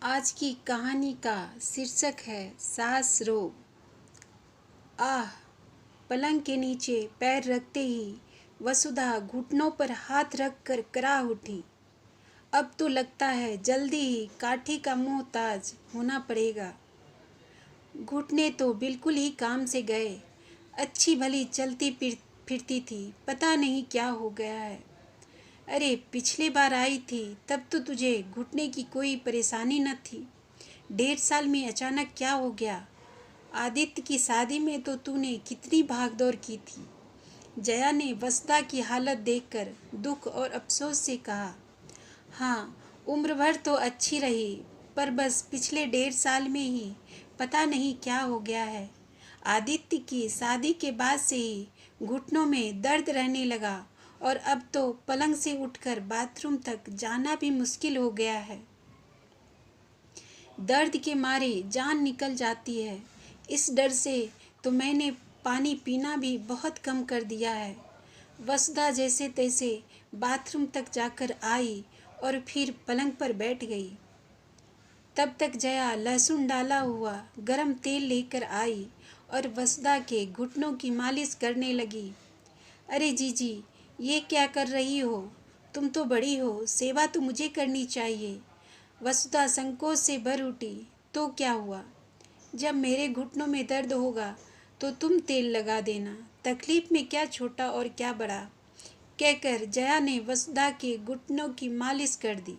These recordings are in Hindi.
आज की कहानी का शीर्षक है सांस रोग। आह! पलंग के नीचे पैर रखते ही वसुधा घुटनों पर हाथ रख कर कराह उठी। अब तो लगता है जल्दी ही काठी का मोहताज होना पड़ेगा। घुटने तो बिल्कुल ही काम से गए। अच्छी भली चलती फिरती थी, पता नहीं क्या हो गया है। अरे पिछली बार आई थी तब तो तुझे घुटने की कोई परेशानी न थी। 1.5 साल में अचानक क्या हो गया? आदित्य की शादी में तो तूने कितनी भागदौड़ की थी। जया ने वसुधा की हालत देखकर दुख और अफसोस से कहा। हाँ, उम्र भर तो अच्छी रही, पर बस पिछले 1.5 साल में ही पता नहीं क्या हो गया है। आदित्य की शादी के बाद से ही घुटनों में दर्द रहने लगा और अब तो पलंग से उठकर बाथरूम तक जाना भी मुश्किल हो गया है। दर्द के मारे जान निकल जाती है। इस डर से तो मैंने पानी पीना भी बहुत कम कर दिया है। वसुधा जैसे तैसे बाथरूम तक जाकर आई और फिर पलंग पर बैठ गई। तब तक जया लहसुन डाला हुआ गरम तेल लेकर आई और वसुधा के घुटनों की मालिश करने लगी। अरे जीजी, ये क्या कर रही हो? तुम तो बड़ी हो, सेवा तो मुझे करनी चाहिए। वसुधा संकोच से भर उठी। तो क्या हुआ? जब मेरे घुटनों में दर्द होगा तो तुम तेल लगा देना, तकलीफ में क्या छोटा और क्या बड़ा, कहकर जया ने वसुधा के घुटनों की मालिश कर दी।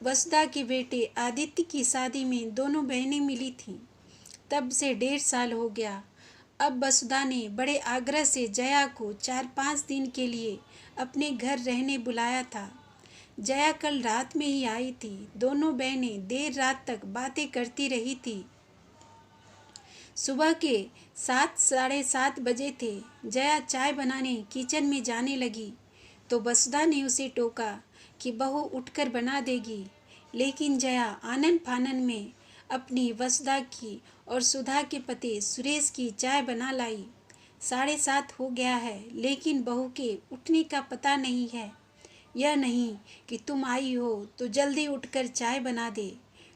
वसुधा के बेटे आदित्य की शादी में दोनों बहनें मिली थीं। तब से 1.5 साल हो गया। अब वसुधा ने बड़े आग्रह से जया को 4-5 दिन के लिए अपने घर रहने बुलाया था। जया कल रात में ही आई थी। दोनों बहनें देर रात तक बातें करती रही थी। सुबह के 7-7:30 बजे थे। जया चाय बनाने किचन में जाने लगी तो वसुधा ने उसे टोका कि बहू उठकर बना देगी, लेकिन जया आनन फानन में अपनी वसुधा की और सुधा के पति सुरेश की चाय बना लाई। 7:30 हो गया है, लेकिन बहू के उठने का पता नहीं है। यह नहीं कि तुम आई हो तो जल्दी उठकर चाय बना दे।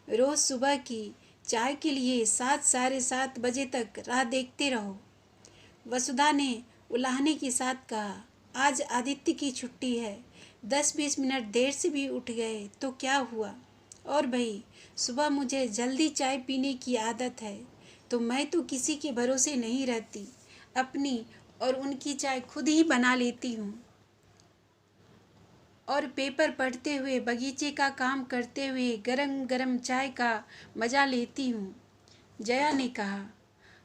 रोज सुबह की चाय के लिए 7-7:30 बजे तक राह देखते रहो। वसुधा ने उलाहने के साथ कहा। आज आदित्य की छुट्टी है, 10-20 मिनट देर से भी उठ गए तो क्या हुआ? और भाई, सुबह मुझे जल्दी चाय पीने की आदत है, तो मैं तो किसी के भरोसे नहीं रहती। अपनी और उनकी चाय खुद ही बना लेती हूँ और पेपर पढ़ते हुए, बगीचे का काम करते हुए गरम गरम चाय का मज़ा लेती हूँ। जया ने कहा।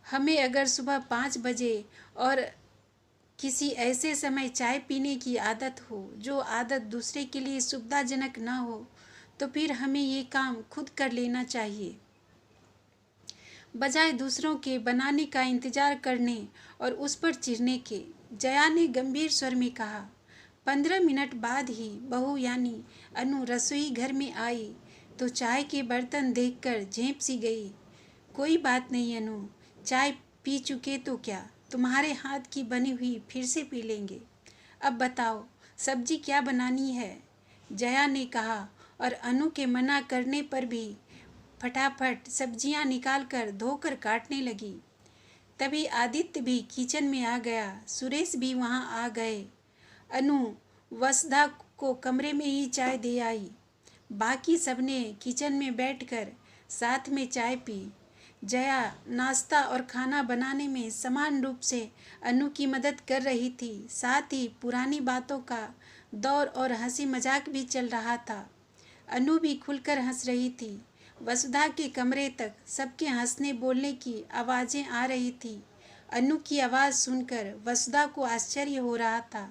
हमें अगर सुबह 5 बजे और किसी ऐसे समय चाय पीने की आदत हो जो आदत दूसरे के लिए सुविधाजनक न हो, तो फिर हमें ये काम खुद कर लेना चाहिए, बजाय दूसरों के बनाने का इंतजार करने और उस पर चिढ़ने के। जया ने गंभीर स्वर में कहा। 15 मिनट बाद ही बहू यानी अनु रसोई घर में आई तो चाय के बर्तन देखकर झेंप सी गई। कोई बात नहीं अनु, चाय पी चुके तो क्या, तुम्हारे हाथ की बनी हुई फिर से पी लेंगे। अब बताओ सब्जी क्या बनानी है? जया ने कहा और अनु के मना करने पर भी फटाफट सब्जियां निकालकर धोकर काटने लगी। तभी आदित्य भी किचन में आ गया। सुरेश भी वहां आ गए। अनु वसुधा को कमरे में ही चाय दे आई। बाकी सबने किचन में बैठकर साथ में चाय पी। जया नाश्ता और खाना बनाने में समान रूप से अनु की मदद कर रही थी। साथ ही पुरानी बातों का दौर और हंसी मजाक भी चल रहा था। अनु भी खुलकर हंस रही थी। वसुधा के कमरे तक सबके हंसने बोलने की आवाज़ें आ रही थी। अनु की आवाज़ सुनकर वसुधा को आश्चर्य हो रहा था।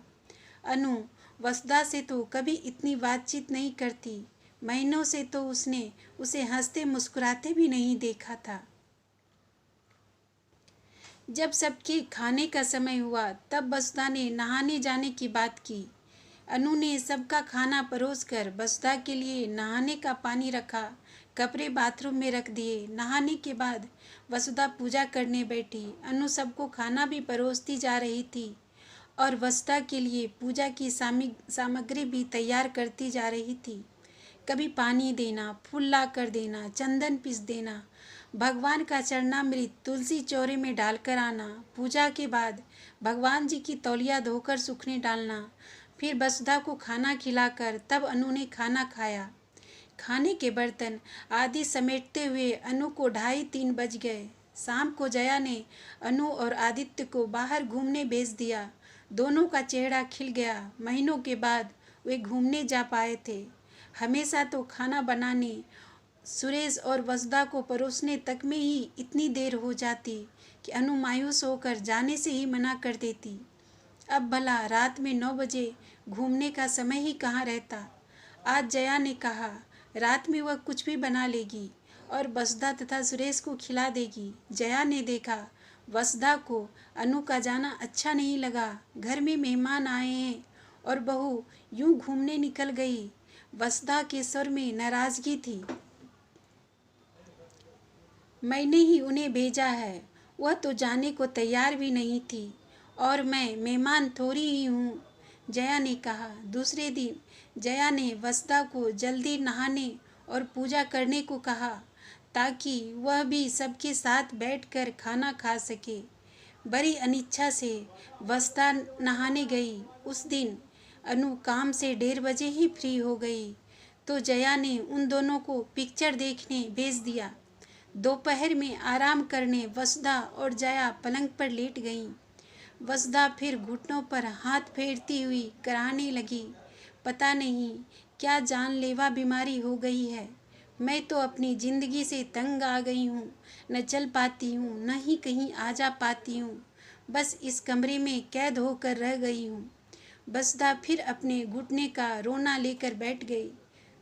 अनु वसुधा से तो कभी इतनी बातचीत नहीं करती। महीनों से तो उसने उसे हंसते मुस्कुराते भी नहीं देखा था। जब सबके खाने का समय हुआ तब वसुधा ने नहाने जाने की बात की। अनु ने सबका खाना परोसकर वसुधा के लिए नहाने का पानी रखा। कपड़े बाथरूम में रख दिए। नहाने के बाद वसुधा पूजा करने बैठी। अनु सबको खाना भी परोसती जा रही थी और वसुधा के लिए पूजा की सामग्री भी तैयार करती जा रही थी। कभी पानी देना, फूल ला कर देना, चंदन पीस देना, भगवान का चरणामृत तुलसी चौरे में डालकर आना, पूजा के बाद भगवान जी की तौलिया धोकर सूखने डालना, फिर वसुधा को खाना खिलाकर तब अनु ने खाना खाया। खाने के बर्तन आदि समेटते हुए अनु को 2:30-3 बज गए। शाम को जया ने अनु और आदित्य को बाहर घूमने भेज दिया। दोनों का चेहरा खिल गया। महीनों के बाद वे घूमने जा पाए थे। हमेशा तो खाना बनाने, सुरेश और वसुधा को परोसने तक में ही इतनी देर हो जाती कि अनु मायूस होकर जाने से ही मना कर देती। अब भला रात में 9 बजे घूमने का समय ही कहाँ रहता। आज जया ने कहा रात में वह कुछ भी बना लेगी और वसुधा तथा सुरेश को खिला देगी। जया ने देखा वसुधा को अनु का जाना अच्छा नहीं लगा। घर में मेहमान आए हैं और बहू यूं घूमने निकल गई। वसुधा के स्वर में नाराजगी थी। मैंने ही उन्हें भेजा है, वह तो जाने को तैयार भी नहीं थी और मैं मेहमान थोड़ी ही हूँ, जया ने कहा। दूसरे दिन जया ने वसुधा को जल्दी नहाने और पूजा करने को कहा ताकि वह भी सबके साथ बैठकर खाना खा सके। बड़ी अनिच्छा से वसुधा नहाने गई। उस दिन अनु काम से 1:30 बजे ही फ्री हो गई तो जया ने उन दोनों को पिक्चर देखने भेज दिया। दोपहर में आराम करने वसुधा और जया पलंग पर लेट गईं। वसुधा फिर घुटनों पर हाथ फेरती हुई कराहने लगी, पता नहीं क्या जानलेवा बीमारी हो गई है। मैं तो अपनी जिंदगी से तंग आ गई हूँ, न चल पाती हूँ, न ही कहीं आ जा पाती हूँ। बस इस कमरे में कैद होकर रह गई हूँ। वसुधा फिर अपने घुटने का रोना लेकर बैठ गई।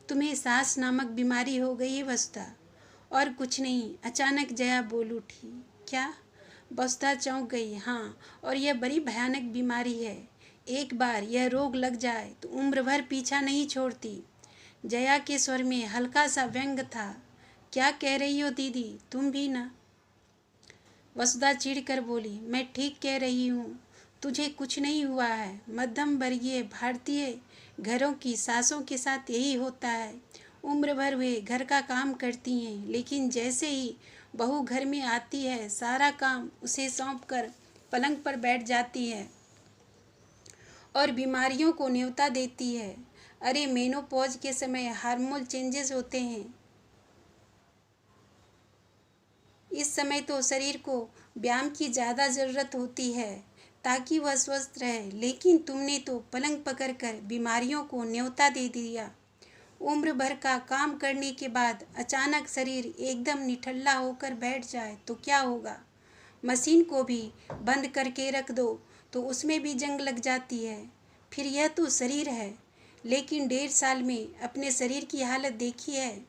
तुम्हें सांस नामक बीमारी हो गई है वसुधा? और कुछ नहीं, अचानक जया बोल उठी। क्या? वसुधा चौंक गई। हाँ, और यह बड़ी भयानक बीमारी है। एक बार यह रोग लग जाए तो उम्र भर पीछा नहीं छोड़ती। जया के स्वर में हल्का सा व्यंग था। क्या कह रही हो दीदी, तुम भी ना? वसुधा चिढ़कर बोली, मैं ठीक कह रही हूँ, तुझे कुछ नहीं हुआ है। मध्यम वर्गीय भारतीय घरों की सासों के साथ यही होता है। उम्र भर वे घर का काम करती हैं, लेकिन जैसे ही बहू घर में आती है सारा काम उसे सौंपकर पलंग पर बैठ जाती है और बीमारियों को न्योता देती है। अरे मेनोपॉज के समय हार्मोनल चेंजेस होते हैं। इस समय तो शरीर को व्यायाम की ज़्यादा ज़रूरत होती है ताकि वह स्वस्थ रहे, लेकिन तुमने तो पलंग पकड़कर बीमारियों को न्योता दे दिया। उम्र भर का काम करने के बाद अचानक शरीर एकदम निठल्ला होकर बैठ जाए तो क्या होगा? मशीन को भी बंद करके रख दो तो उसमें भी जंग लग जाती है। फिर यह तो शरीर है, लेकिन 1.5 साल में अपने शरीर की हालत देखी है।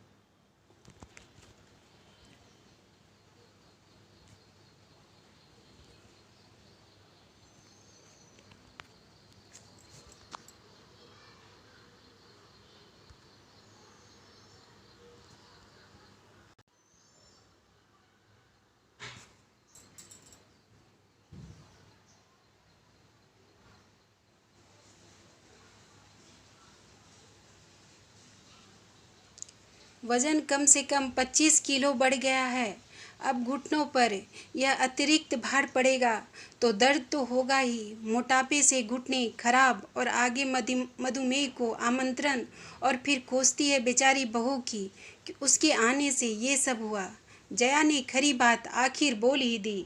वजन कम से कम 25 किलो बढ़ गया है। अब घुटनों पर यह अतिरिक्त भार पड़ेगा तो दर्द तो होगा ही। मोटापे से घुटने खराब और आगे मधुमेह को आमंत्रण, और फिर कोसती है बेचारी बहू की कि उसके आने से ये सब हुआ। जया ने खरी बात आखिर बोल ही दी।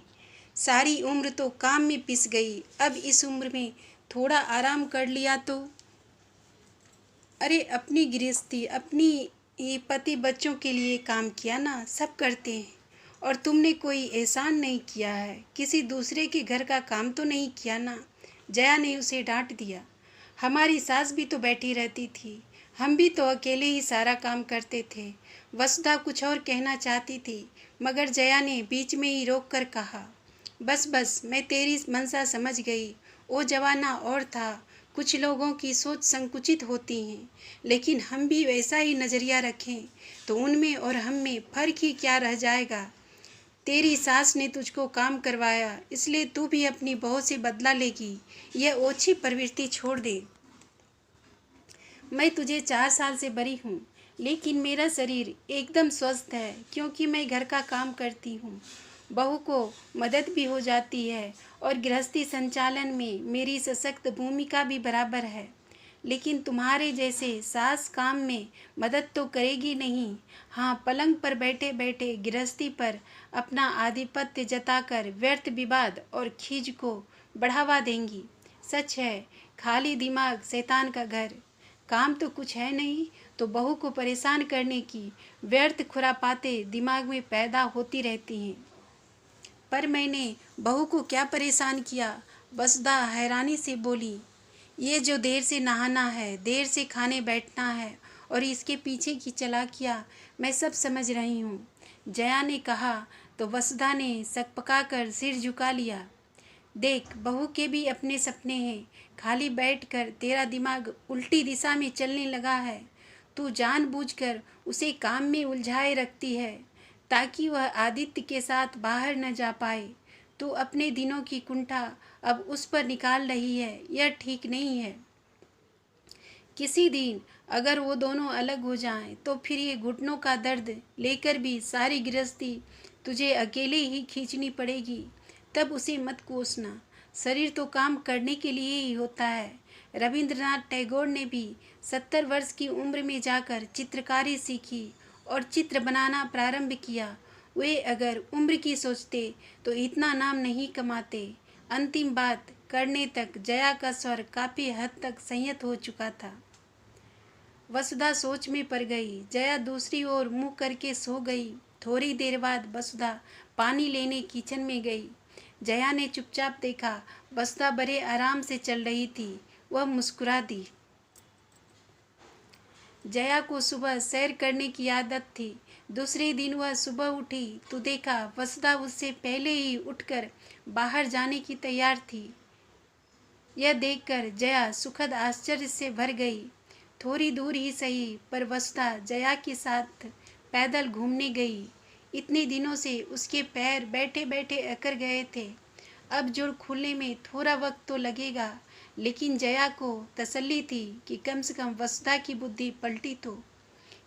सारी उम्र तो काम में पिस गई, अब इस उम्र में थोड़ा आराम कर लिया तो। अरे अपनी गृहस्थी, अपनी ये पति बच्चों के लिए काम किया ना, सब करते हैं। और तुमने कोई एहसान नहीं किया है, किसी दूसरे के घर का काम तो नहीं किया ना। जया ने उसे डांट दिया। हमारी सास भी तो बैठी रहती थी, हम भी तो अकेले ही सारा काम करते थे। वसुधा कुछ और कहना चाहती थी, मगर जया ने बीच में ही रोक कर कहा, बस बस, मैं तेरी मंशा समझ गई। वो जमाना और था, कुछ लोगों की सोच संकुचित होती हैं, लेकिन हम भी वैसा ही नज़रिया रखें तो उनमें और हम में फ़र्क ही क्या रह जाएगा। तेरी सास ने तुझको काम करवाया, इसलिए तू भी अपनी बहू से बदला लेगी। यह ओछी प्रवृत्ति छोड़ दे। मैं तुझे 4 साल से बड़ी हूँ, लेकिन मेरा शरीर एकदम स्वस्थ है क्योंकि मैं घर का काम करती हूँ। बहू को मदद भी हो जाती है और गृहस्थी संचालन में मेरी सशक्त भूमिका भी बराबर है। लेकिन तुम्हारे जैसे सास काम में मदद तो करेगी नहीं। हाँ, पलंग पर बैठे बैठे गृहस्थी पर अपना आधिपत्य जताकर व्यर्थ विवाद और खींच को बढ़ावा देंगी। सच है, खाली दिमाग शैतान का घर। काम तो कुछ है नहीं तो बहू को परेशान करने की व्यर्थ खुरापाते दिमाग में पैदा होती रहती हैं। पर मैंने बहू को क्या परेशान किया? वसुधा हैरानी से बोली। ये जो देर से नहाना है, देर से खाने बैठना है और इसके पीछे की चालाकियाँ मैं सब समझ रही हूँ, जया ने कहा। तो वसुधा ने सकपकाकर सिर झुका लिया। देख, बहू के भी अपने सपने हैं। खाली बैठकर तेरा दिमाग उल्टी दिशा में चलने लगा है। तू जानबूझकर उसे काम में उलझाए रखती है ताकि वह आदित्य के साथ बाहर न जा पाए। तू अपने दिनों की कुंठा अब उस पर निकाल रही है, यह ठीक नहीं है। किसी दिन अगर वो दोनों अलग हो जाएं, तो फिर ये घुटनों का दर्द लेकर भी सारी गृहस्थी तुझे अकेले ही खींचनी पड़ेगी। तब उसे मत कोसना। शरीर तो काम करने के लिए ही होता है। रविंद्रनाथ टैगोर ने भी 70 वर्ष की उम्र में जाकर चित्रकारी सीखी और चित्र बनाना प्रारंभ किया। वे अगर उम्र की सोचते तो इतना नाम नहीं कमाते। अंतिम बात करने तक जया का स्वर काफी हद तक संयत हो चुका था। वसुधा सोच में पड़ गई। जया दूसरी ओर मुंह करके सो गई। थोड़ी देर बाद वसुधा पानी लेने किचन में गई। जया ने चुपचाप देखा। वसुधा बड़े आराम से चल रही थी। वह मुस्कुरा दी। जया को सुबह सैर करने की आदत थी। दूसरे दिन वह सुबह उठी तो देखा वसुधा उससे पहले ही उठकर बाहर जाने की तैयार थी। यह देखकर जया सुखद आश्चर्य से भर गई। थोड़ी दूर ही सही, पर वसुधा जया के साथ पैदल घूमने गई। इतने दिनों से उसके पैर बैठे बैठे अकड़ गए थे। अब जोड़ खुलने में थोड़ा वक्त तो लगेगा, लेकिन जया को तसल्ली थी कि कम से कम वसुधा की बुद्धि पलटी तो।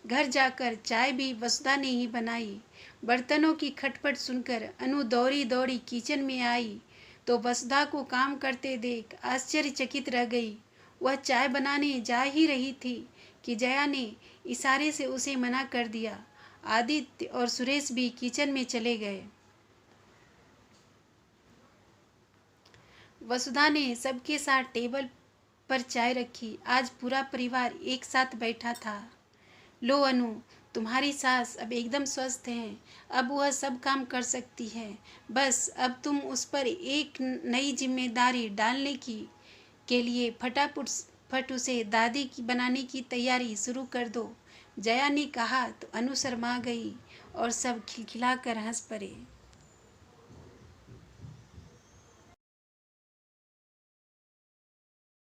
घर जाकर चाय भी वसुधा ने ही बनाई। बर्तनों की खटपट सुनकर अनु दौड़ी दौड़ी किचन में आई तो वसुधा को काम करते देख आश्चर्यचकित रह गई। वह चाय बनाने जा ही रही थी कि जया ने इशारे से उसे मना कर दिया। आदित्य और सुरेश भी किचन में चले गए। वसुधा ने सबके साथ टेबल पर चाय रखी। आज पूरा परिवार एक साथ बैठा था। लो अनु, तुम्हारी सास अब एकदम स्वस्थ हैं। अब वह सब काम कर सकती है। बस अब तुम उस पर एक नई जिम्मेदारी डालने के लिए फटाफट उसे दादी की बनाने की तैयारी शुरू कर दो। जया ने कहा तो अनु शर्मा गई और सब खिलखिलाकर हंस पड़े।